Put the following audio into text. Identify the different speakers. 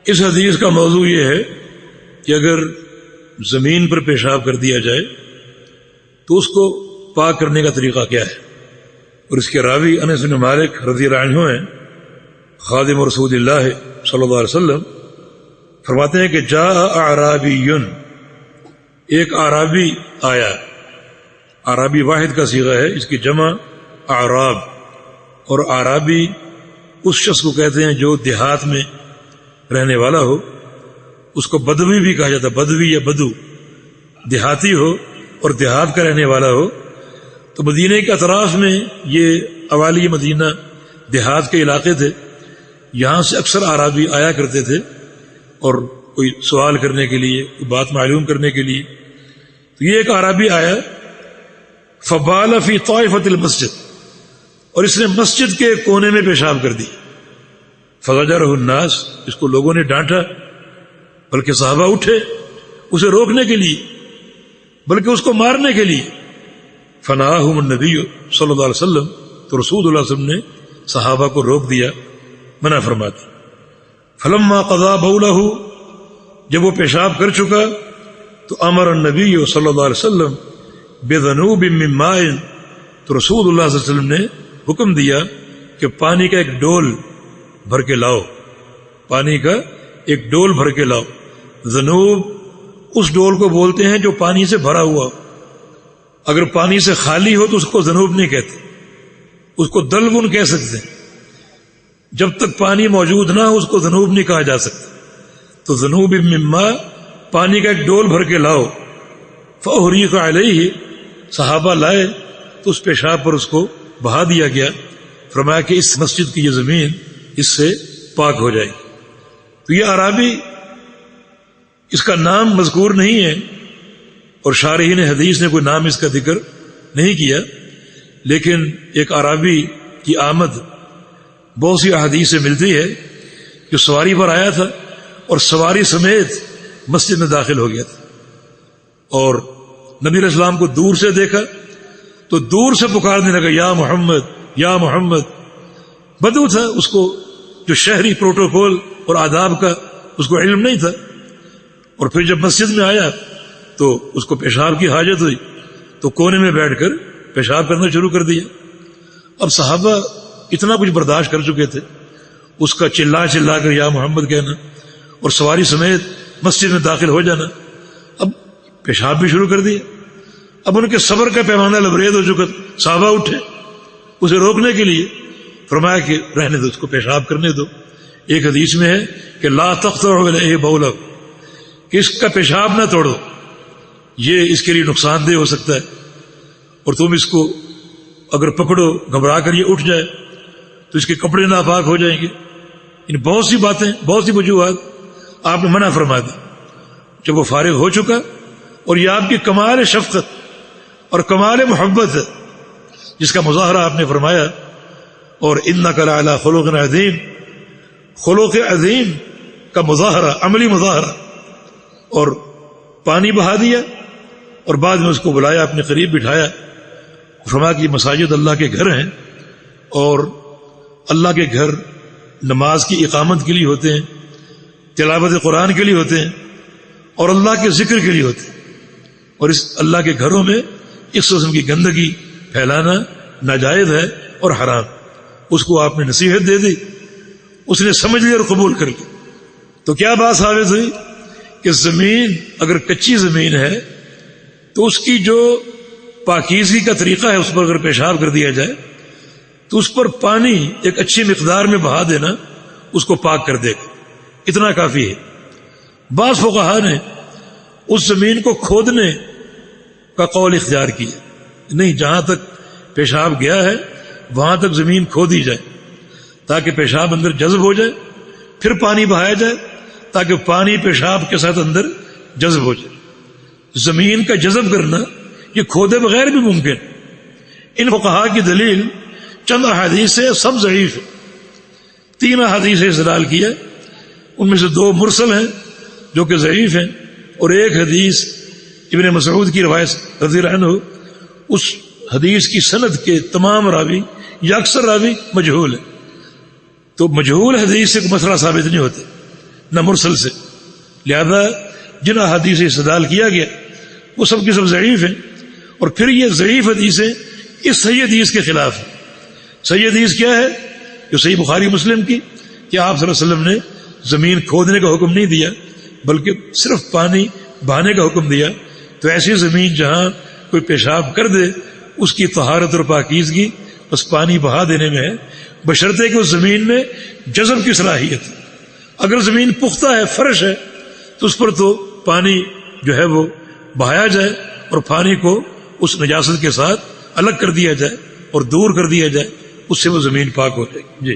Speaker 1: اس حدیث کا موضوع یہ ہے کہ اگر زمین پر پیشاب کر دیا جائے تو اس کو پاک کرنے کا طریقہ کیا ہے. اور اس کے راوی انس بن مالک رضی اللہ عنہ ہیں، خادم رسول اللہ صلی اللہ علیہ وسلم. فرماتے ہیں کہ جاء اعرابی، ایک اعرابی آیا. اعرابی واحد کا صیغہ ہے، اس کی جمع اعراب. اور اعرابی اس شخص کو کہتے ہیں جو دیہات میں رہنے والا ہو. اس کو بدوی بھی کہا جاتا ہے، بدوی یا بدو. دیہاتی ہو اور دیہات کا رہنے والا ہو. تو مدینہ کے اطراف میں یہ اوالی مدینہ دیہات کے علاقے تھے. یہاں سے اکثر اعرابی آیا کرتے تھے اور کوئی سوال کرنے کے لیے، کوئی بات معلوم کرنے کے لیے. تو یہ ایک اعرابی آیا، فبال فی طائفۃ المسجد، اور اس نے مسجد کے کونے میں پیشاب کر دی. فزجرہ الناس، اس کو لوگوں نے ڈانٹا، بلکہ صحابہ اٹھے اسے روکنے کے لیے، بلکہ اس کو مارنے کے لیے. فنہاہم النبی صلی اللہ علیہ وسلم، تو رسول اللہ صلی اللہ علیہ وسلم نے صحابہ کو روک دیا، منع فرما دی. فلما قضا بولہ، جب وہ پیشاب کر چکا تو امر النبی صلی اللہ علیہ وسلم بذنوب من ماء، تو رسول اللہ صلی اللہ علیہ وسلم نے حکم دیا کہ پانی کا ایک ڈول بھر کے لاؤ. پانی کا ایک ڈول بھر کے لاؤ. ذنوب اس ڈول کو بولتے ہیں جو پانی سے بھرا ہوا ہو. اگر پانی سے خالی ہو تو اس کو ذنوب نہیں کہتے، اس کو دلون کہہ سکتے ہیں. جب تک پانی موجود نہ ہو اس کو ذنوب نہیں کہا جا سکتا. تو ذنوب من ماء، پانی کا ایک ڈول بھر کے لاؤ. فأحریق علیہ، صحابہ لائے تو اس پیشاب پر اس کو بہا دیا گیا. فرمایا کہ اس مسجد کی یہ زمین اس سے پاک ہو جائے گی. تو یہ اعرابی، اس کا نام مذکور نہیں ہے اور شارحین حدیث نے کوئی نام اس کا ذکر نہیں کیا، لیکن ایک اعرابی کی آمد بہت سی احادیث سے ملتی ہے. جو سواری پر آیا تھا اور سواری سمیت مسجد میں داخل ہو گیا تھا، اور نبی علیہ السلام کو دور سے دیکھا تو دور سے پکارنے لگا، یا محمد یا محمد. بدو تھا، اس کو جو شہری پروٹوکول اور آداب کا اس کو علم نہیں تھا. اور پھر جب مسجد میں آیا تو اس کو پیشاب کی حاجت ہوئی تو کونے میں بیٹھ کر پیشاب کرنا شروع کر دیا. اب صحابہ اتنا کچھ برداشت کر چکے تھے، اس کا چلا چلا کر یا محمد کہنا اور سواری سمیت مسجد میں داخل ہو جانا. اب پیشاب بھی شروع کر دیا. اب ان کے صبر کا پیمانہ لبریز ہو چکا. صحابہ اٹھے اسے روکنے کے لیے. فرمایا کہ رہنے دو، اس کو پیشاب کرنے دو. ایک حدیث میں ہے کہ لا تقطعوا علیہ بولہ، کہ اس کا پیشاب نہ توڑو، یہ اس کے لیے نقصان دہ ہو سکتا ہے. اور تم اس کو اگر پکڑو گھبرا کر یہ اٹھ جائے تو اس کے کپڑے ناپاک ہو جائیں گے. ان بہت سی باتیں، بہت سی وجوہات آپ نے منع فرما دی. جب وہ فارغ ہو چکا، اور یہ آپ کی کمال شفقت اور کمال محبت ہے جس کا مظاہرہ آپ نے فرمایا. اور انک لعلی خلق عظیم، خلق عظیم کا مظاہرہ، عملی مظاہرہ. اور پانی بہا دیا اور بعد میں اس کو بلایا، اپنے قریب بٹھایا. فرمایا کہ مساجد اللہ کے گھر ہیں، اور اللہ کے گھر نماز کی اقامت کے لیے ہوتے ہیں، تلاوت قرآن کے لیے ہوتے ہیں، اور اللہ کے ذکر کے لیے ہوتے ہیں. اور اس اللہ کے گھروں میں اس قسم کی گندگی پھیلانا ناجائز ہے اور حرام. اس کو آپ نے نصیحت دے دی، اس نے سمجھ لیا اور قبول کر لی. تو کیا بات ثابت ہوئی کہ زمین اگر کچی زمین ہے تو اس کی جو پاکیزگی کا طریقہ ہے، اس پر اگر پیشاب کر دیا جائے تو اس پر پانی ایک اچھی مقدار میں بہا دینا اس کو پاک کر دے گا. اتنا کافی ہے. بعض فقہا نے اس زمین کو کھودنے کا قول اختیار کیا. نہیں، جہاں تک پیشاب گیا ہے وہاں تک زمین کھودی جائے تاکہ پیشاب اندر جذب ہو جائے، پھر پانی بہایا جائے تاکہ پانی پیشاب کے ساتھ اندر جذب ہو جائے. زمین کا جذب کرنا یہ کھودے بغیر بھی ممکن. ان فقہا کی دلیل چند احادیث سے سب ضعیف ہے. 3 احادیث سے استدلال کیا، ان میں سے 2 مرسل ہیں جو کہ ضعیف ہیں، اور ایک حدیث ابن مسعود کی روایت رضی اللہ عنہ، اس حدیث کی سند کے تمام راوی یا اکثر راوی مجہول ہے. تو مجہول حدیث سے کوئی مسئلہ ثابت نہیں ہوتا. نہ مرسل سے، لہذا جن احادیث سے استدلال کیا گیا وہ سب کی سب ضعیف ہیں، اور پھر یہ ضعیف حدیثیں اس صحیح حدیث کے خلاف ہیں۔ صحیح حدیث کیا ہے؟ جو صحیح بخاری مسلم کی کہ آپ صلی اللہ علیہ وسلم نے زمین کھودنے کا حکم نہیں دیا بلکہ صرف پانی بہانے کا حکم دیا، تو ایسی زمین جہاں کوئی پیشاب کر دے اس کی طہارت اور پاکیزگی بس پانی بہا دینے میں ہے، بشرطے کہ اس زمین میں جذب کی صلاحیت ہے۔ اگر زمین پختہ ہے، فرش ہے، تو اس پر تو پانی جو ہے وہ بہایا جائے اور پانی کو اس نجاست کے ساتھ الگ کر دیا جائے اور دور کر دیا جائے، اس سے وہ زمین پاک ہو جائے گی۔ جی